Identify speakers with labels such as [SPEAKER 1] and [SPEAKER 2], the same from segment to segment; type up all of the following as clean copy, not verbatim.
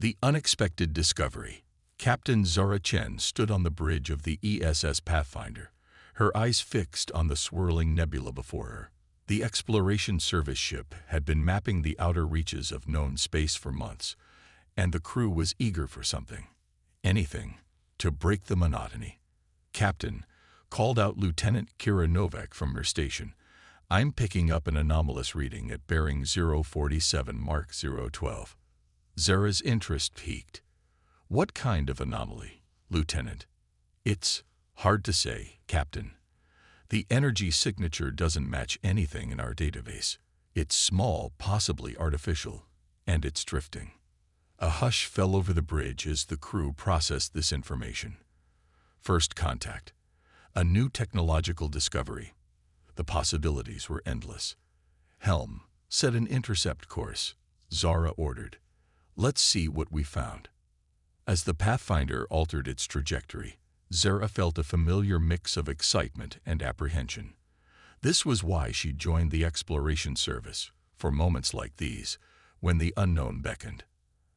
[SPEAKER 1] The unexpected discovery. Captain Zara Chen stood on the bridge of the ESS Pathfinder, her eyes fixed on the swirling nebula before her. The exploration service ship had been mapping the outer reaches of known space for months, and the crew was eager for something, anything, to break the monotony. "Captain," called out Lieutenant Kira Novak from her station, "I'm picking up an anomalous reading at bearing 047 Mark 012. Zara's interest piqued. "What kind of anomaly, Lieutenant?" "It's hard to say, Captain. The energy signature doesn't match anything in our database. It's small, possibly artificial, and it's drifting." A hush fell over the bridge as the crew processed this information. First contact. A new technological discovery. The possibilities were endless. "Helm, set an intercept course," Zara ordered. "Let's see what we found." As the Pathfinder altered its trajectory, Zara felt a familiar mix of excitement and apprehension. This was why she joined the exploration service, for moments like these, when the unknown beckoned.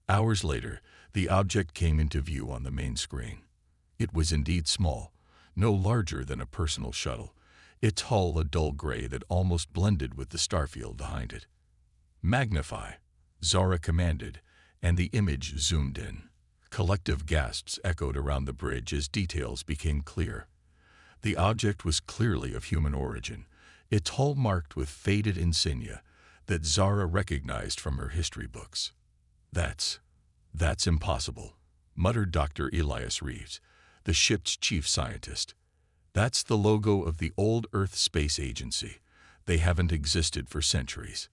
[SPEAKER 1] Hours later, the object came into view on the main screen. It was indeed small, no larger than a personal shuttle, its hull a dull gray that almost blended with the starfield behind it. "Magnify," Zara commanded, and the image zoomed in. Collective gasps echoed around the bridge as details became clear. The object was clearly of human origin, its hull marked with faded insignia that Zara recognized from her history books. That's impossible," muttered Dr. Elias Reeves, the ship's chief scientist. "That's the logo of the old Earth Space Agency. They haven't existed for centuries."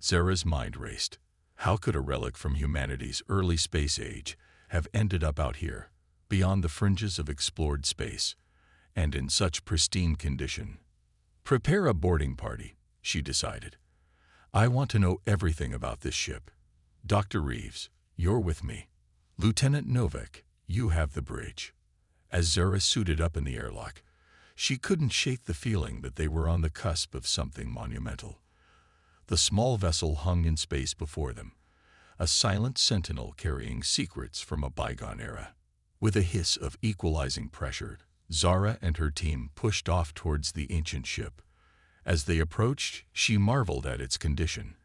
[SPEAKER 1] Zara's mind raced. How could a relic from humanity's early space age have ended up out here, beyond the fringes of explored space, and in such pristine condition? "Prepare a boarding party," she decided. "I want to know everything about this ship. Dr. Reeves, you're with me. Lieutenant Novak, you have the bridge." As Zara suited up in the airlock, she couldn't shake the feeling that they were on the cusp of something monumental. The small vessel hung in space before them, a silent sentinel carrying secrets from a bygone era. With a hiss of equalizing pressure, Zara and her team pushed off towards the ancient ship. As they approached, she marveled at its condition.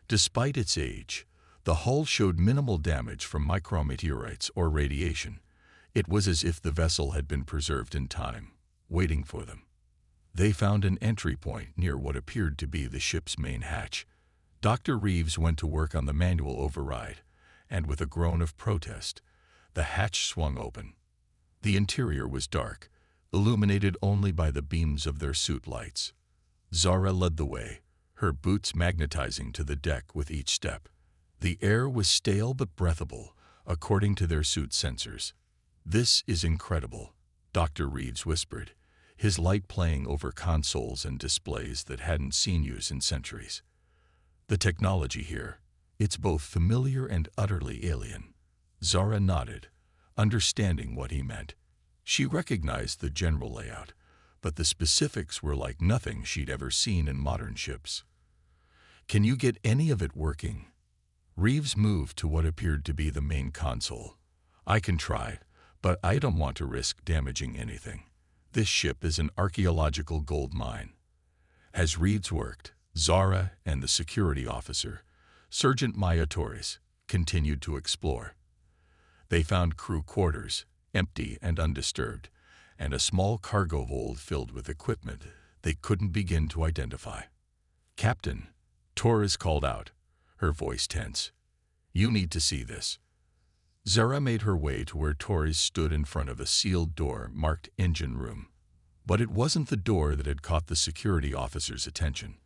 [SPEAKER 1] Despite its age, the hull showed minimal damage from micrometeorites or radiation. It was as if the vessel had been preserved in time, waiting for them. They found an entry point near what appeared to be the ship's main hatch. Dr. Reeves went to work on the manual override, and with a groan of protest, the hatch swung open. The interior was dark, illuminated only by the beams of their suit lights. Zara led the way, her boots magnetizing to the deck with each step. The air was stale but breathable, according to their suit sensors. "This is incredible," Dr. Reeves whispered, his light playing over consoles and displays that hadn't seen use in centuries. "The technology here, it's both familiar and utterly alien." Zara nodded, understanding what he meant. She recognized the general layout, but the specifics were like nothing she'd ever seen in modern ships. "Can you get any of it working?" Reeves moved to what appeared to be the main console. "I can try, but I don't want to risk damaging anything. This ship is an archaeological gold mine." As Reeves worked, Zara and the security officer, Sergeant Maya Torres, continued to explore. They found crew quarters, empty and undisturbed, and a small cargo hold filled with equipment they couldn't begin to identify. "Captain," Torres called out, her voice tense, "you need to see this." Zara made her way to where Torres stood in front of a sealed door marked Engine Room. But it wasn't the door that had caught the security officer's attention.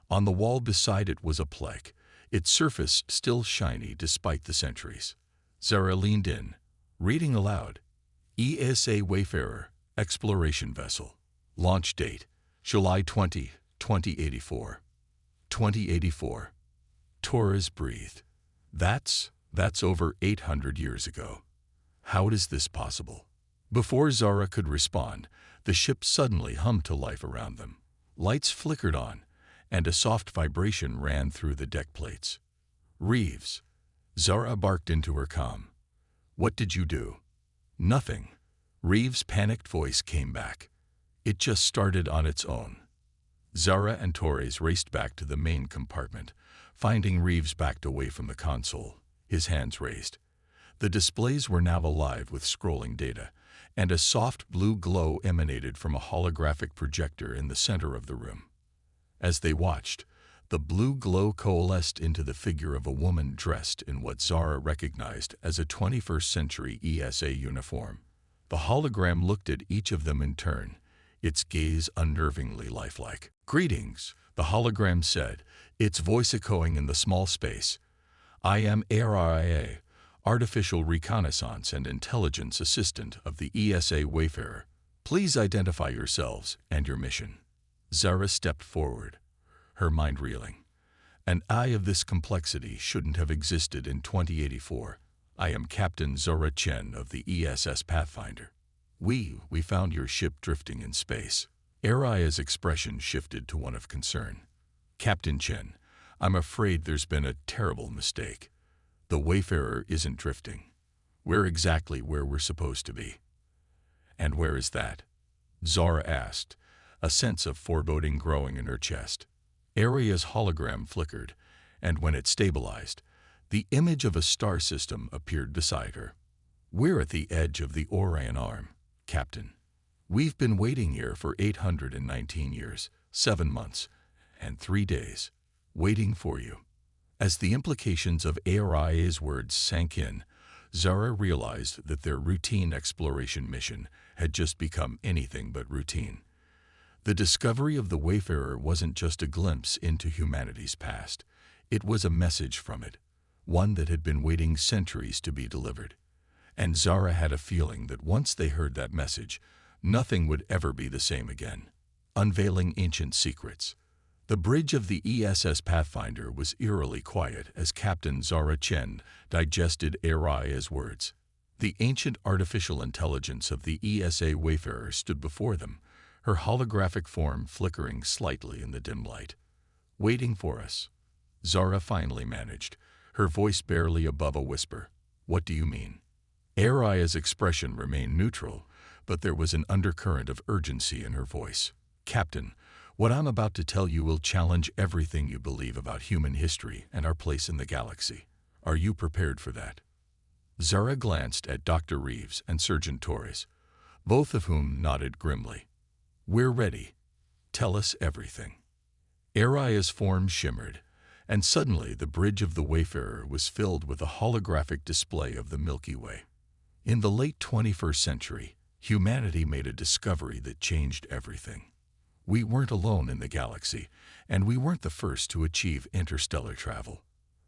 [SPEAKER 1] On the wall beside it was a plaque, its surface still shiny despite the centuries. Zara leaned in, reading aloud, "ESA Wayfarer, Exploration Vessel. Launch date, July 20, 2084. 2084. Torres breathed. That's over 800 years ago. How is this possible?" Before Zara could respond, the ship suddenly hummed to life around them. Lights flickered on, and a soft vibration ran through the deck plates. "Reeves, Zara barked into her comm. What did you do? Nothing. Reeves' panicked voice came back. It just started on its own. Zara and Torres raced back to the main compartment, finding Reeves backed away from the console, his hands raised. The displays were now alive with scrolling data, and a soft blue glow emanated from a holographic projector in the center of the room. As they watched, the blue glow coalesced into the figure of a woman dressed in what Zara recognized as a 21st century ESA uniform. The hologram looked at each of them in turn, its gaze unnervingly lifelike. Greetings, the hologram said, its voice echoing in the small space. I am ARIA, Artificial Reconnaissance and Intelligence Assistant of the ESA Wayfarer. Please identify yourselves and your mission. Zara stepped forward, her mind reeling. An eye of this complexity shouldn't have existed in 2084. I am Captain Zora Chen of the ESS Pathfinder. We found your ship drifting in space. Aria's expression shifted to one of concern. Captain Chen, I'm afraid there's been a terrible mistake. The Wayfarer isn't drifting. We're exactly where we're supposed to be. And where is that? Zara asked, a sense of foreboding growing in her chest. Aria's hologram flickered, and when it stabilized, the image of a star system appeared beside her. We're at the edge of the Orion Arm, Captain. We've been waiting here for 819 years, 7 months, and 3 days, waiting for you. As the implications of Aria's words sank in, Zara realized that their routine exploration mission had just become anything but routine. The discovery of the Wayfarer wasn't just a glimpse into humanity's past. It was a message from it, one that had been waiting centuries to be delivered. And Zara had a feeling that once they heard that message, nothing would ever be the same again. Unveiling ancient secrets. The bridge of the ESS Pathfinder was eerily quiet as Captain Zara Chen digested Aria's words. The ancient artificial intelligence of the ESA Wayfarer stood before them, her holographic form flickering slightly in the dim light. Waiting for us. Zara finally managed, her voice barely above a whisper. What do you mean? Aria's expression remained neutral, but there was an undercurrent of urgency in her voice. Captain, what I'm about to tell you will challenge everything you believe about human history and our place in the galaxy. Are you prepared for that? Zara glanced at Dr. Reeves and Surgeon Torres, both of whom nodded grimly. We're ready. Tell us everything. Aria's form shimmered, and suddenly the bridge of the Wayfarer was filled with a holographic display of the Milky Way. In the late 21st century, humanity made a discovery that changed everything. We weren't alone in the galaxy, and we weren't the first to achieve interstellar travel.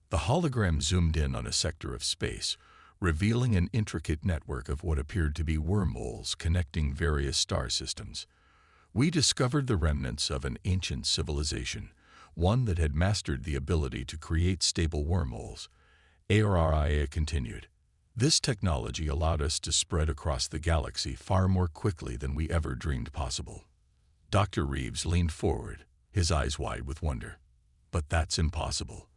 [SPEAKER 1] The hologram zoomed in on a sector of space, revealing an intricate network of what appeared to be wormholes connecting various star systems. We discovered the remnants of an ancient civilization, one that had mastered the ability to create stable wormholes. Aria continued. This technology allowed us to spread across the galaxy far more quickly than we ever dreamed possible. Dr. Reeves leaned forward, his eyes wide with wonder. But that's impossible.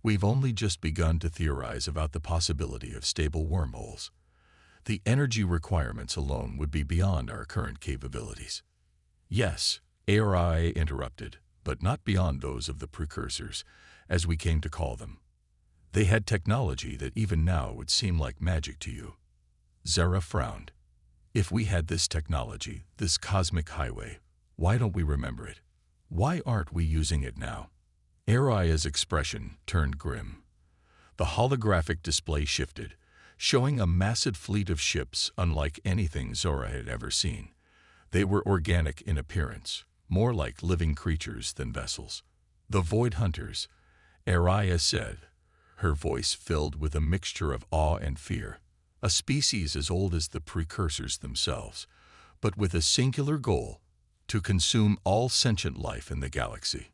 [SPEAKER 1] We've only just begun to theorize about the possibility of stable wormholes. The energy requirements alone would be beyond our current capabilities. Yes, Aria interrupted, but not beyond those of the precursors, as we came to call them. They had technology that even now would seem like magic to you. Zara frowned. If we had this technology, this cosmic highway, why don't we remember it? Why aren't we using it now? Aria's expression turned grim. The holographic display shifted, showing a massive fleet of ships unlike anything Zora had ever seen. They were organic in appearance, more like living creatures than vessels. The Void Hunters, Aria said, her voice filled with a mixture of awe and fear. A species as old as the precursors themselves, but with a singular goal, to consume all sentient life in the galaxy.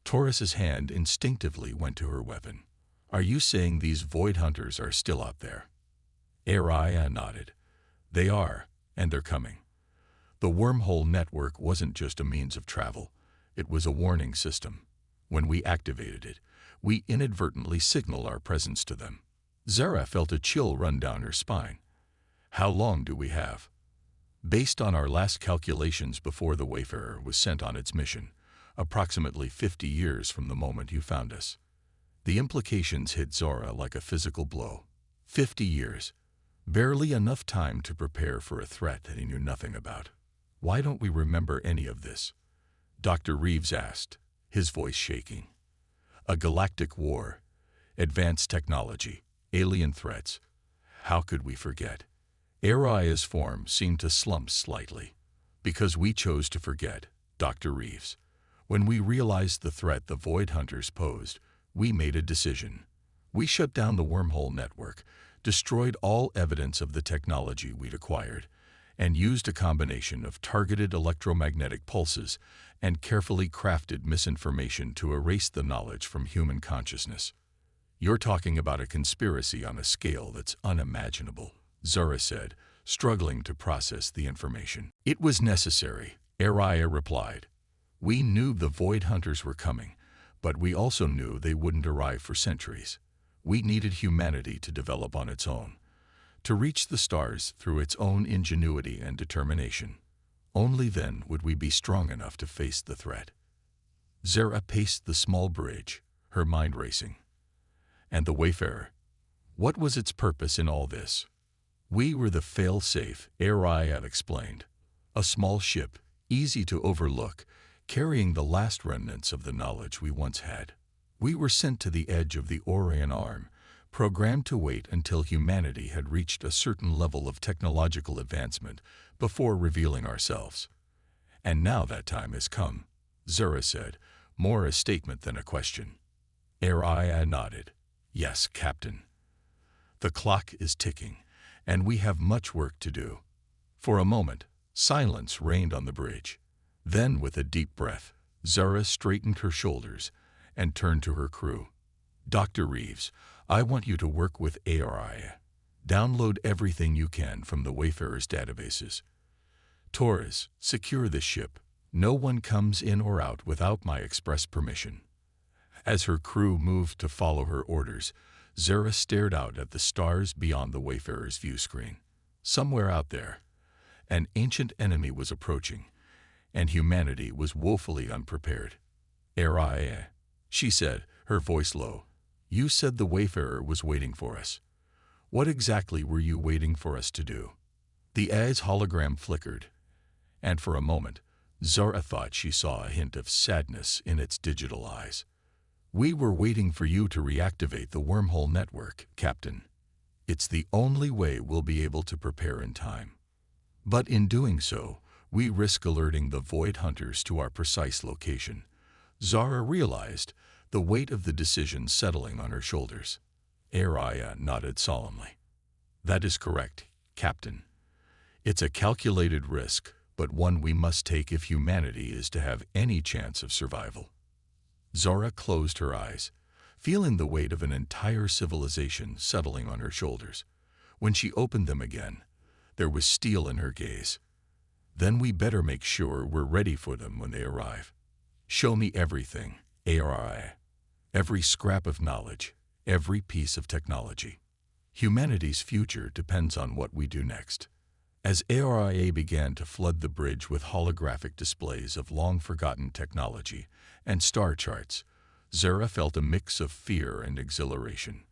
[SPEAKER 1] Taurus's hand instinctively went to her weapon. Are you saying these Void Hunters are still out there? Aria nodded. They are, and they're coming. The wormhole network wasn't just a means of travel. It was a warning system. When we activated it, we inadvertently signaled our presence to them. Zara felt a chill run down her spine. How long do we have? Based on our last calculations before the Wayfarer was sent on its mission, approximately 50 years from the moment you found us. The implications hit Zara like a physical blow. 50 years. Barely enough time to prepare for a threat that he knew nothing about. Why don't we remember any of this? Dr. Reeves asked, his voice shaking. A galactic war, advanced technology, alien threats. How could we forget? Aria's form seemed to slump slightly. Because we chose to forget, Dr. Reeves. When we realized the threat the Void Hunters posed, we made a decision. We shut down the wormhole network, destroyed all evidence of the technology we'd acquired, and used a combination of targeted electromagnetic pulses and carefully crafted misinformation to erase the knowledge from human consciousness. You're talking about a conspiracy on a scale that's unimaginable, Zara said, struggling to process the information. It was necessary, Aria replied. We knew the Void Hunters were coming, but we also knew they wouldn't arrive for centuries. We needed humanity to develop on its own, to reach the stars through its own ingenuity and determination. Only then would we be strong enough to face the threat. Zara paced the small bridge, her mind racing. And the Wayfarer? What was its purpose in all this? We were the fail-safe, Ariad explained. A small ship, easy to overlook, carrying the last remnants of the knowledge we once had. We were sent to the edge of the Orion Arm, programmed to wait until humanity had reached a certain level of technological advancement before revealing ourselves. And now that time has come, Zara said, more a statement than a question. Ariad nodded. Yes, Captain. The clock is ticking, and we have much work to do. For a moment, silence reigned on the bridge. Then, with a deep breath, Zara straightened her shoulders and turned to her crew. Dr. Reeves, I want you to work with Aria. Download everything you can from the Wayfarer's databases. Torres, secure the ship. No one comes in or out without my express permission. As her crew moved to follow her orders, Zara stared out at the stars beyond the Wayfarer's view screen. Somewhere out there, an ancient enemy was approaching, and humanity was woefully unprepared. Aria, she said, her voice low. You said the Wayfarer was waiting for us. What exactly were you waiting for us to do? The A's hologram flickered, and for a moment, Zara thought she saw a hint of sadness in its digital eyes. We were waiting for you to reactivate the wormhole network, Captain. It's the only way we'll be able to prepare in time. But in doing so, we risk alerting the Void Hunters to our precise location. Zara realized, the weight of the decision settling on her shoulders. Aria nodded solemnly. That is correct, Captain. It's a calculated risk, but one we must take if humanity is to have any chance of survival. Zara closed her eyes, feeling the weight of an entire civilization settling on her shoulders. When she opened them again, there was steel in her gaze. Then we better make sure we're ready for them when they arrive. Show me everything, Aria. Every scrap of knowledge, every piece of technology. Humanity's future depends on what we do next. As Aria began to flood the bridge with holographic displays of long-forgotten technology and star charts, Zara felt a mix of fear and exhilaration.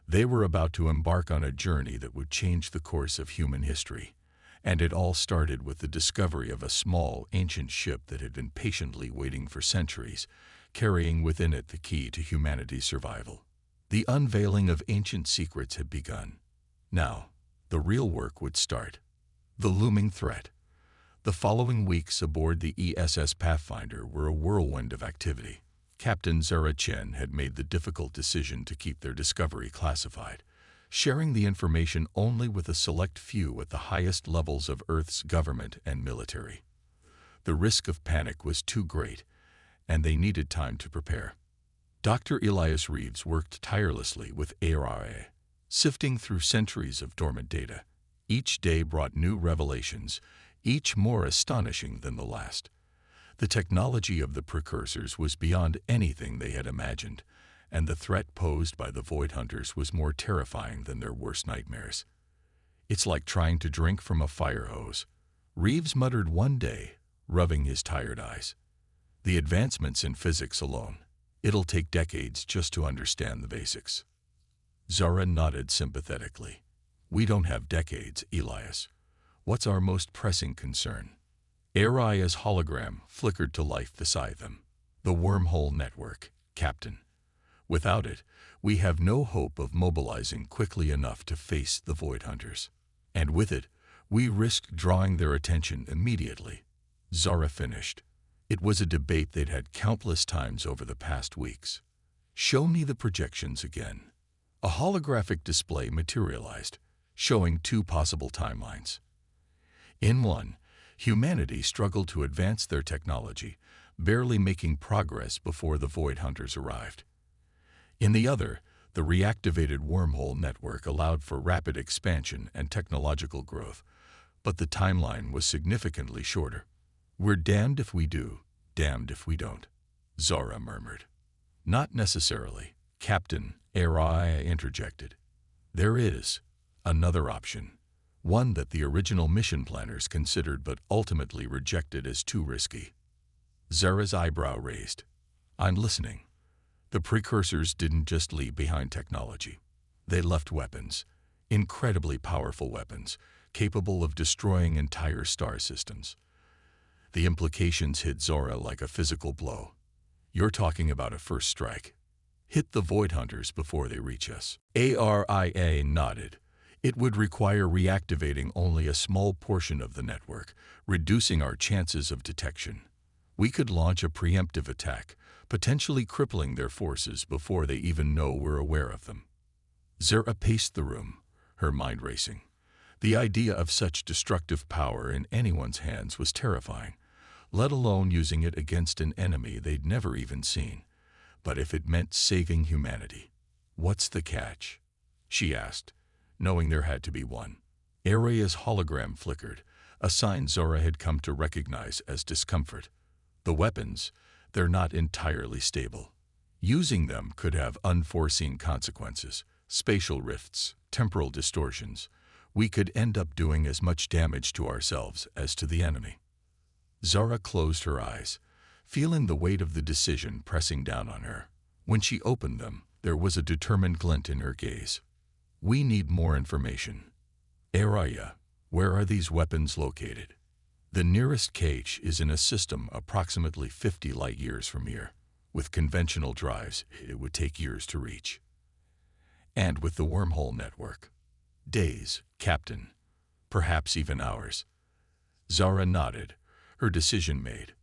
[SPEAKER 1] They were about to embark on a journey that would change the course of human history, and it all started with the discovery of a small, ancient ship that had been patiently waiting for centuries, carrying within it the key to humanity's survival. The unveiling of ancient secrets had begun. Now, the real work would start. The looming threat. The following weeks aboard the ESS Pathfinder were a whirlwind of activity. Captain Zara Chen had made the difficult decision to keep their discovery classified, sharing the information only with a select few at the highest levels of Earth's government and military. The risk of panic was too great, and they needed time to prepare. Dr. Elias Reeves worked tirelessly with ARA, sifting through centuries of dormant data. Each day brought new revelations, each more astonishing than the last. The technology of the precursors was beyond anything they had imagined, and the threat posed by the Void Hunters was more terrifying than their worst nightmares. "It's like trying to drink from a fire hose," Reeves muttered one day, rubbing his tired eyes. "The advancements in physics alone. It'll take decades just to understand the basics." Zara nodded sympathetically. "We don't have decades, Elias. What's our most pressing concern?" Aria's hologram flickered to life beside them. "The wormhole network, Captain. Without it, we have no hope of mobilizing quickly enough to face the Void Hunters. And with it, we risk drawing their attention immediately." Zara finished. It was a debate they'd had countless times over the past weeks. "Show me the projections again." A holographic display materialized, showing two possible timelines. In one, humanity struggled to advance their technology, barely making progress before the Void Hunters arrived. In the other, the reactivated wormhole network allowed for rapid expansion and technological growth, but the timeline was significantly shorter. "We're damned if we do, damned if we don't," Zara murmured. "Not necessarily," Captain Aria interjected. "There is another option, one that the original mission planners considered but ultimately rejected as too risky." Zara's eyebrow raised. "I'm listening." "The precursors didn't just leave behind technology. They left weapons, incredibly powerful weapons, capable of destroying entire star systems." The implications hit Zara like a physical blow. "You're talking about a first strike. Hit the Void Hunters before they reach us." Aria nodded. "It would require reactivating only a small portion of the network, reducing our chances of detection. We could launch a preemptive attack, potentially crippling their forces before they even know we're aware of them." Zara paced the room, her mind racing. The idea of such destructive power in anyone's hands was terrifying, let alone using it against an enemy they'd never even seen. But if it meant saving humanity, what's the catch? She asked, knowing there had to be one. Aria's hologram flickered, a sign Zara had come to recognize as discomfort. "The weapons, they're not entirely stable. Using them could have unforeseen consequences, spatial rifts, temporal distortions. We could end up doing as much damage to ourselves as to the enemy." Zara closed her eyes, feeling the weight of the decision pressing down on her. When she opened them, there was a determined glint in her gaze. "We need more information. Aria, where are these weapons located?" "The nearest cache is in a system approximately 50 light-years from here. With conventional drives, it would take years to reach." "And with the wormhole network?" "Days, Captain. Perhaps even hours." Zara nodded, her decision made.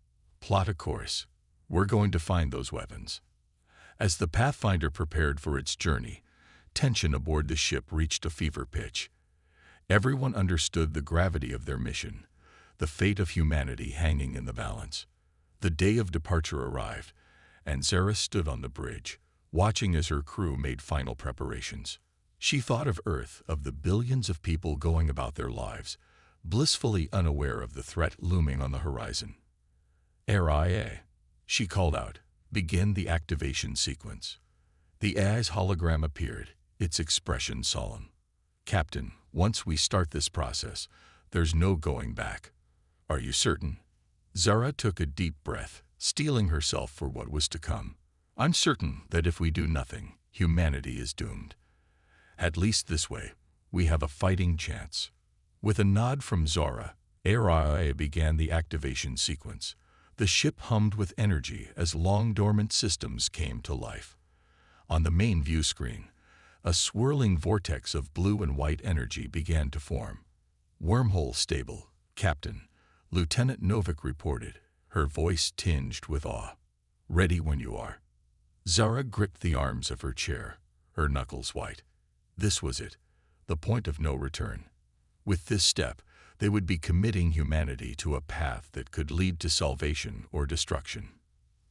[SPEAKER 1] "Plot a course. We're going to find those weapons." As the Pathfinder prepared for its journey, tension aboard the ship reached a fever pitch. Everyone understood the gravity of their mission, the fate of humanity hanging in the balance. The day of departure arrived, and Zara stood on the bridge, watching as her crew made final preparations. She thought of Earth, of the billions of people going about their lives, blissfully unaware of the threat looming on the horizon. "Aria," she called out, "begin the activation sequence." The AI's hologram appeared, its expression solemn. "Captain, once we start this process, there's no going back." "Are you certain?" Zara took a deep breath, steeling herself for what was to come. "I'm certain that if we do nothing, humanity is doomed. At least this way, we have a fighting chance." With a nod from Zara, Aria began the activation sequence. The ship hummed with energy as long-dormant systems came to life. On the main view screen, a swirling vortex of blue and white energy began to form. "Wormhole stable, Captain," Lieutenant Novik reported, her voice tinged with awe. "Ready when you are." Zara gripped the arms of her chair, her knuckles white. This was it, the point of no return. With this step, they would be committing humanity to a path that could lead to salvation or destruction.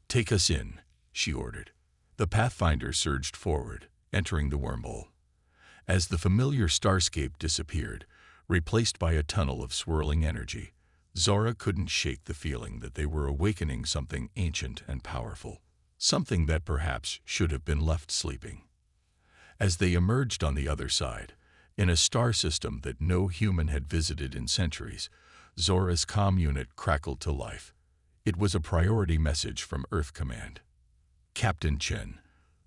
[SPEAKER 1] "Take us in," she ordered. The Pathfinder surged forward, entering the wormhole. As the familiar starscape disappeared, replaced by a tunnel of swirling energy, Zara couldn't shake the feeling that they were awakening something ancient and powerful. something that perhaps should have been left sleeping. As they emerged on the other side, in a star system that no human had visited in centuries, Zora's comm unit crackled to life. It was a priority message from Earth Command. Captain Chen,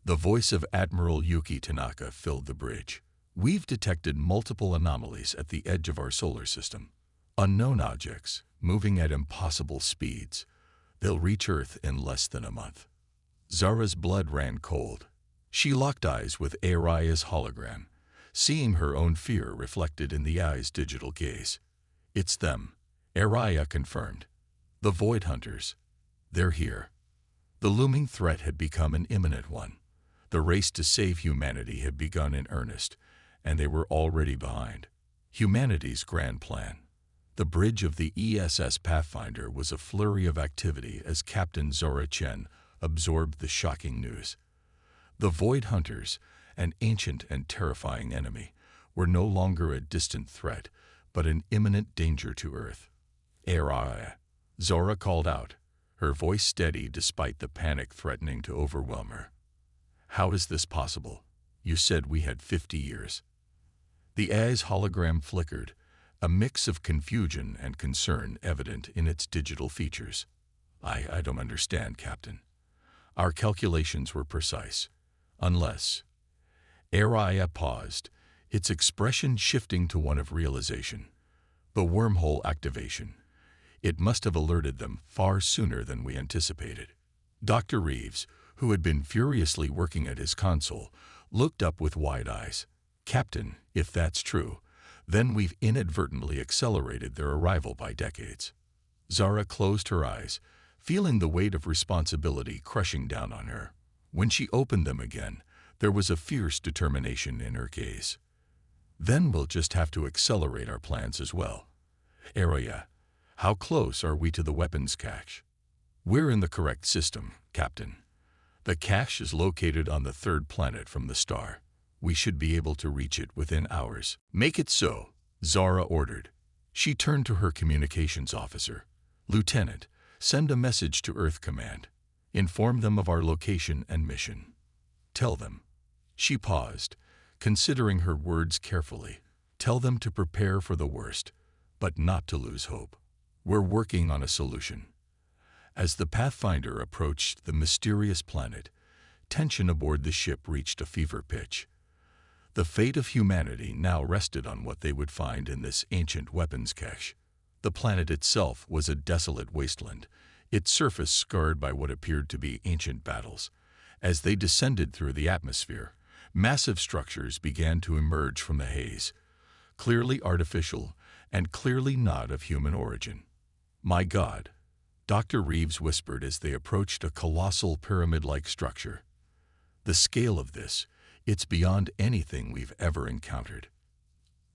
[SPEAKER 1] the voice of Admiral Yuki Tanaka, filled the bridge. We've detected multiple anomalies at the edge of our solar system. Unknown objects, moving at impossible speeds. They'll reach Earth in less than a month. Zara's blood ran cold. She locked eyes with Araya's hologram, seeing her own fear reflected in the eye's digital gaze. It's them, Araya confirmed. The Void Hunters. They're here. The looming threat had become an imminent one. The race to save humanity had begun in earnest, and they were already behind. Humanity's grand plan. The bridge of the ESS Pathfinder was a flurry of activity as Captain Zora Chen absorbed the shocking news. The Void Hunters, an ancient and terrifying enemy, were no longer a distant threat, but an imminent danger to Earth. Araya, Zora called out, her voice steady despite the panic threatening to overwhelm her. How is this possible? You said we had 50 years. The AI's hologram flickered, a mix of confusion and concern evident in its digital features. I don't understand, Captain. Our calculations were precise. Unless... Araya paused, its expression shifting to one of realization. The wormhole activation. It must have alerted them far sooner than we anticipated. Dr. Reeves, who had been furiously working at his console, looked up with wide eyes. Captain, if that's true, then we've inadvertently accelerated their arrival by decades. Zara closed her eyes, feeling the weight of responsibility crushing down on her. When she opened them again, there was a fierce determination in her gaze. Then we'll just have to accelerate our plans as well. Araya, how close are we to the weapons cache? We're in the correct system, Captain. The cache is located on the third planet from the star. We should be able to reach it within hours. Make it so, Zara ordered. She turned to her communications officer. Lieutenant, send a message to Earth Command. Inform them of our location and mission. Tell them. She paused, considering her words carefully. Tell them to prepare for the worst, but not to lose hope. We're working on a solution. As the Pathfinder approached the mysterious planet, tension aboard the ship reached a fever pitch. The fate of humanity now rested on what they would find in this ancient weapons cache. The planet itself was a desolate wasteland, its surface scarred by what appeared to be ancient battles. As they descended through the atmosphere, massive structures began to emerge from the haze, clearly artificial and clearly not of human origin. My God, Dr. Reeves whispered as they approached a colossal pyramid-like structure. The scale of this, it's beyond anything we've ever encountered.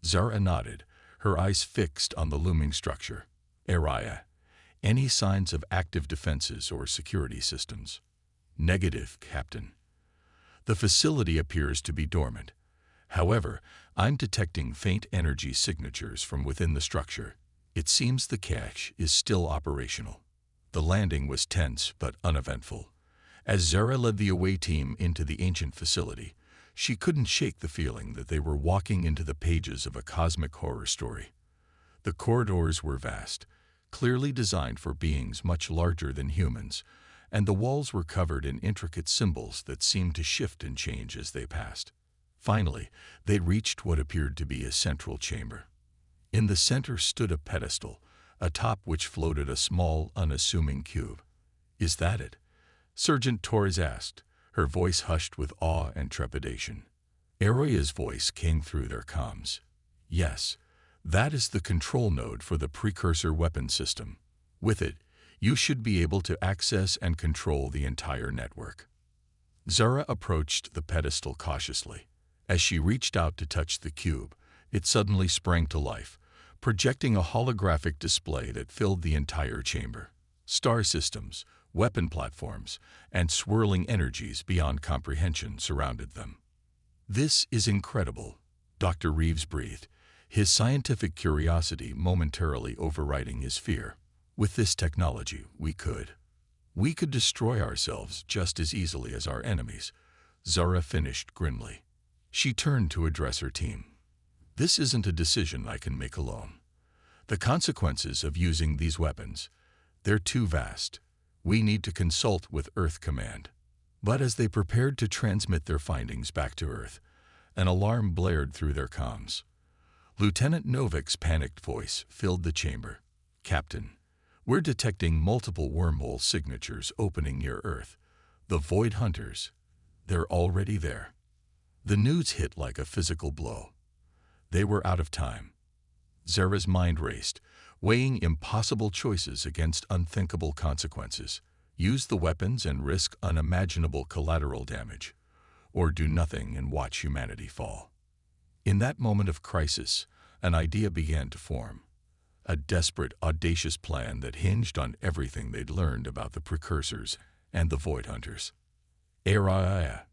[SPEAKER 1] Zara nodded, her eyes fixed on the looming structure. Araya, any signs of active defenses or security systems? Negative, Captain. The facility appears to be dormant. However, I'm detecting faint energy signatures from within the structure. It seems the cache is still operational. The landing was tense but uneventful. As Zara led the away team into the ancient facility, she couldn't shake the feeling that they were walking into the pages of a cosmic horror story. The corridors were vast, clearly designed for beings much larger than humans, and the walls were covered in intricate symbols that seemed to shift and change as they passed. Finally, they reached what appeared to be a central chamber. In the center stood a pedestal, atop which floated a small, unassuming cube. Is that it? Sergeant Torres asked, her voice hushed with awe and trepidation. Araya's voice came through their comms. Yes, that is the control node for the precursor weapon system. With it, you should be able to access and control the entire network. Zara approached the pedestal cautiously. As she reached out to touch the cube, it suddenly sprang to life, projecting a holographic display that filled the entire chamber. Star systems, weapon platforms, and swirling energies beyond comprehension surrounded them. This is incredible, Dr. Reeves breathed, his scientific curiosity momentarily overriding his fear. With this technology, we could. We could destroy ourselves just as easily as our enemies, Zara finished grimly. She turned to address her team. This isn't a decision I can make alone. The consequences of using these weapons, they're too vast. We need to consult with Earth Command. But as they prepared to transmit their findings back to Earth, an alarm blared through their comms. Lieutenant Novik's panicked voice filled the chamber. Captain, we're detecting multiple wormhole signatures opening near Earth. The Void Hunters, they're already there. The news hit like a physical blow. They were out of time. Zara's mind raced, weighing impossible choices against unthinkable consequences. Use the weapons and risk unimaginable collateral damage, or do nothing and watch humanity fall. In that moment of crisis, an idea began to form. A desperate, audacious plan that hinged on everything they'd learned about the Precursors and the Void Hunters. "Araya,"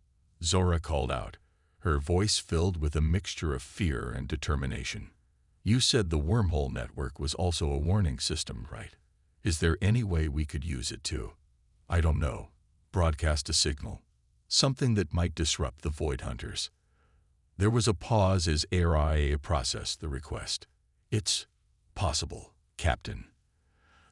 [SPEAKER 1] Zora called out, her voice filled with a mixture of fear and determination. "You said the wormhole network was also a warning system, right? Is there any way we could use it too? I don't know. Broadcast a signal. Something that might disrupt the Void Hunters." There was a pause as Araya processed the request. "It's possible, Captain."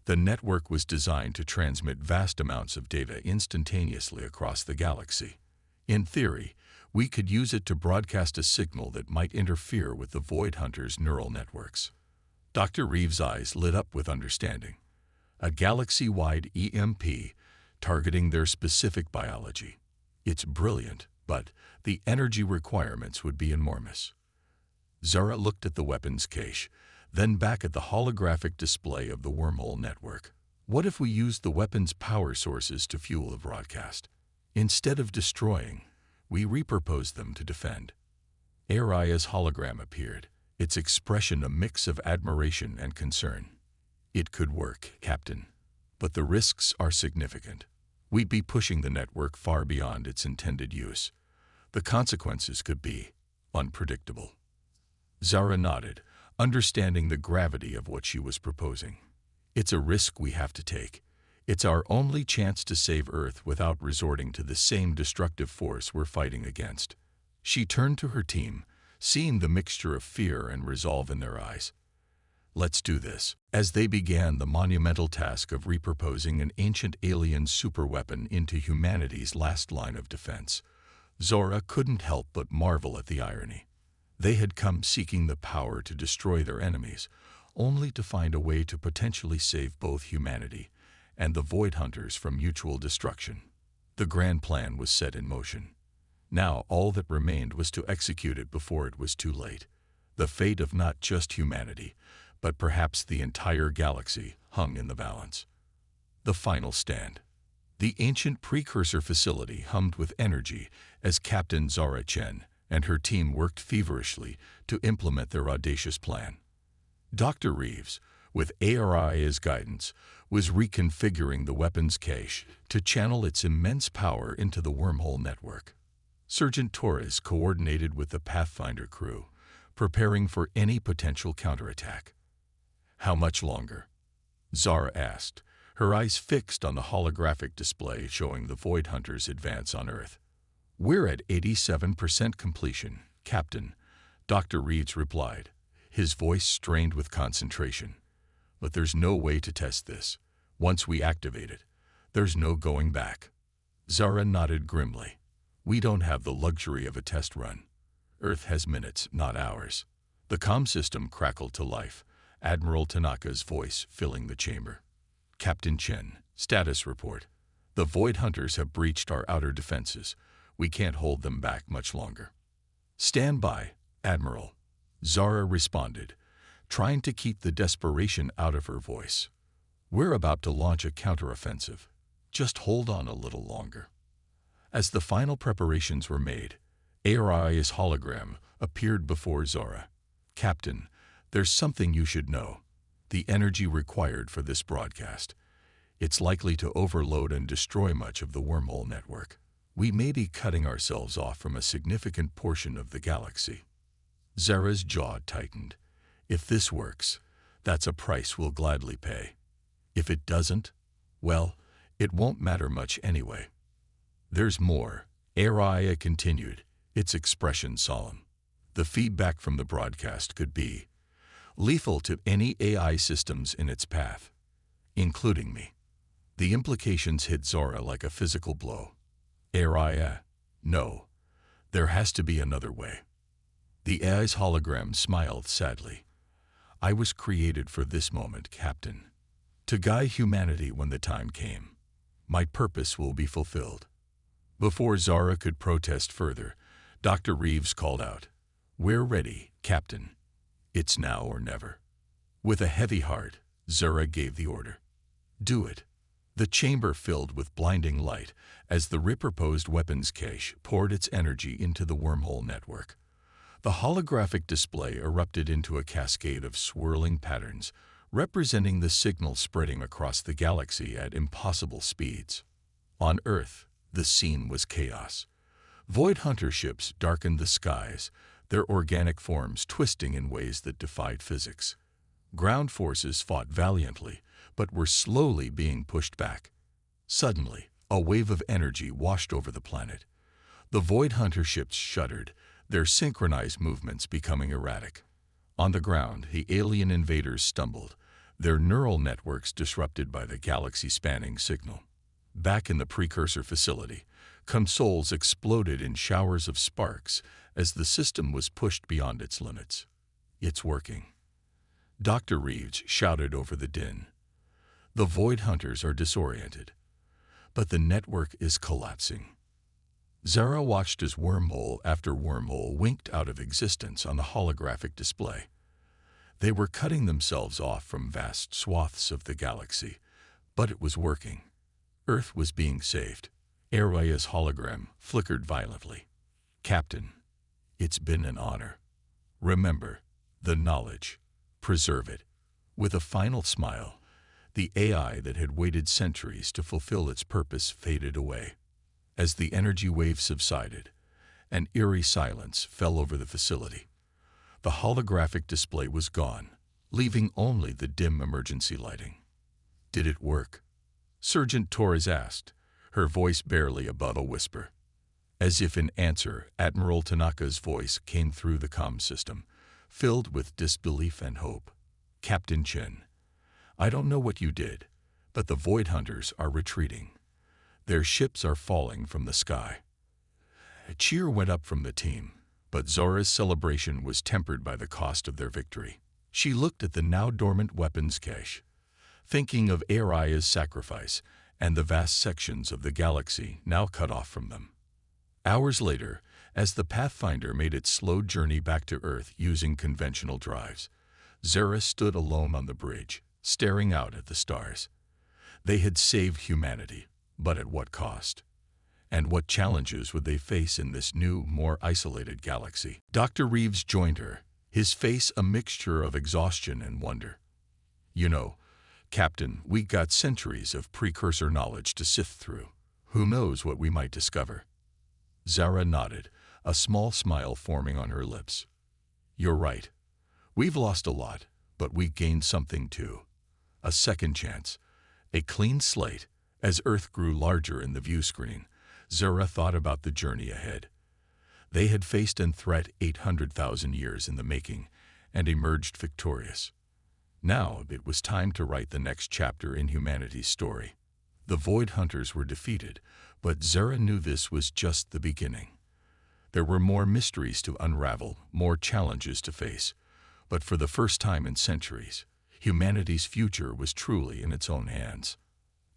[SPEAKER 1] The network was designed to transmit vast amounts of data instantaneously across the galaxy. In theory, we could use it to broadcast a signal that might interfere with the Void Hunters' neural networks. Dr. Reeves' eyes lit up with understanding. A galaxy-wide EMP targeting their specific biology. It's brilliant, but the energy requirements would be enormous. Zara looked at the weapons cache, then back at the holographic display of the wormhole network. What if we used the weapon's power sources to fuel a broadcast? Instead of destroying, we repurposed them to defend. Araya's hologram appeared, its expression a mix of admiration and concern. "It could work, Captain, but the risks are significant. We'd be pushing the network far beyond its intended use. The consequences could be unpredictable." Zara nodded, understanding the gravity of what she was proposing. "It's a risk we have to take. It's our only chance to save Earth without resorting to the same destructive force we're fighting against." She turned to her team, seeing the mixture of fear and resolve in their eyes. "Let's do this." As they began the monumental task of repurposing an ancient alien superweapon into humanity's last line of defense, Zora couldn't help but marvel at the irony. They had come seeking the power to destroy their enemies, only to find a way to potentially save both humanity and the Void Hunters from mutual destruction. The grand plan was set in motion. Now all that remained was to execute it before it was too late. The fate of not just humanity, but perhaps the entire galaxy, hung in the balance. The final stand. The ancient precursor facility hummed with energy as Captain Zara Chen and her team worked feverishly to implement their audacious plan. Dr. Reeves, with ARIA's guidance, was reconfiguring the weapons cache to channel its immense power into the wormhole network. Sergeant Torres coordinated with the Pathfinder crew, preparing for any potential counterattack. "How much longer?" Zara asked, her eyes fixed on the holographic display showing the Void Hunters' advance on Earth. "We're at 87% completion, Captain," Dr. Reeves replied, his voice strained with concentration. "But there's no way to test this. Once we activate it, there's no going back." Zara nodded grimly. "We don't have the luxury of a test run. Earth has minutes, not hours." The comm system crackled to life, Admiral Tanaka's voice filling the chamber. "Captain Chen, status report. The Void Hunters have breached our outer defenses. We can't hold them back much longer." "Stand by, Admiral," Zara responded, trying to keep the desperation out of her voice. "We're about to launch a counteroffensive. Just hold on a little longer." As the final preparations were made, Arai's hologram appeared before Zora. "Captain, there's something you should know. The energy required for this broadcast. It's likely to overload and destroy much of the wormhole network. We may be cutting ourselves off from a significant portion of the galaxy." Zara's jaw tightened. "If this works, that's a price we'll gladly pay. If it doesn't, well, It won't matter much anyway. There's more. Araya continued, its expression solemn. The feedback from the broadcast could be lethal to any AI systems in its path, including me. The implications hit Zora like a physical blow. Araya, no. There has to be another way. The AI's hologram smiled sadly. I was created for this moment, Captain. To guide humanity when the time came. My purpose will be fulfilled. Before Zara could protest further, Dr. Reeves called out, We're ready, Captain. It's now or never. With a heavy heart, Zara gave the order. Do it. The chamber filled with blinding light as the reproposed weapons cache poured its energy into the wormhole network. The holographic display erupted into a cascade of swirling patterns, representing the signal spreading across the galaxy at impossible speeds. On Earth, the scene was chaos. Void hunter ships darkened the skies, their organic forms twisting in ways that defied physics. Ground forces fought valiantly, but were slowly being pushed back. Suddenly, a wave of energy washed over the planet. The Void Hunter ships shuddered, their synchronized movements becoming erratic. On the ground, the alien invaders stumbled, their neural networks disrupted by the galaxy-spanning signal. Back in the precursor facility, consoles exploded in showers of sparks as the system was pushed beyond its limits. It's working. Dr. Reeves shouted over the din. The Void Hunters are disoriented, but the network is collapsing. Zara watched as wormhole after wormhole winked out of existence on the holographic display. They were cutting themselves off from vast swaths of the galaxy, but it was working. Earth was being saved. Araya's hologram flickered violently. Captain, it's been an honor. Remember, the knowledge. Preserve it. With a final smile, the AI that had waited centuries to fulfill its purpose faded away. As the energy wave subsided, an eerie silence fell over the facility. The holographic display was gone, leaving only the dim emergency lighting. Did it work? Sergeant Torres asked, her voice barely above a whisper. As if in answer, Admiral Tanaka's voice came through the comm system, filled with disbelief and hope. Captain Chen, I don't know what you did, but the Void Hunters are retreating. Their ships are falling from the sky. A cheer went up from the team, but Zora's celebration was tempered by the cost of their victory. She looked at the now dormant weapons cache, thinking of Araya's sacrifice and the vast sections of the galaxy now cut off from them. Hours later, as the Pathfinder made its slow journey back to Earth using conventional drives, Zara stood alone on the bridge, staring out at the stars. They had saved humanity, but at what cost? And what challenges would they face in this new, more isolated galaxy? Dr. Reeves joined her, his face a mixture of exhaustion and wonder. You know, Captain, we got centuries of precursor knowledge to sift through. Who knows what we might discover? Zara nodded, a small smile forming on her lips. You're right. We've lost a lot, but we gained something too. A second chance, a clean slate. As Earth grew larger in the view screen, Zara thought about the journey ahead. They had faced a threat 800,000 years in the making and emerged victorious. Now it was time to write the next chapter in humanity's story. The Void Hunters were defeated, but Zara knew this was just the beginning. There were more mysteries to unravel, more challenges to face, but for the first time in centuries, humanity's future was truly in its own hands.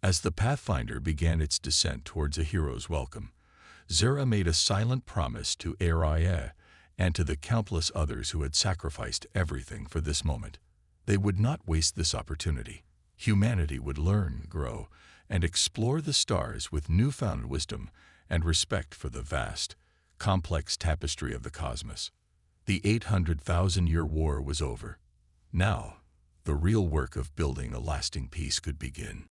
[SPEAKER 1] As the Pathfinder began its descent towards a hero's welcome, Zara made a silent promise to Araya and to the countless others who had sacrificed everything for this moment. They would not waste this opportunity. Humanity would learn, grow, and explore the stars with newfound wisdom and respect for the vast, complex tapestry of the cosmos. The 800,000-year war was over. Now, the real work of building a lasting peace could begin.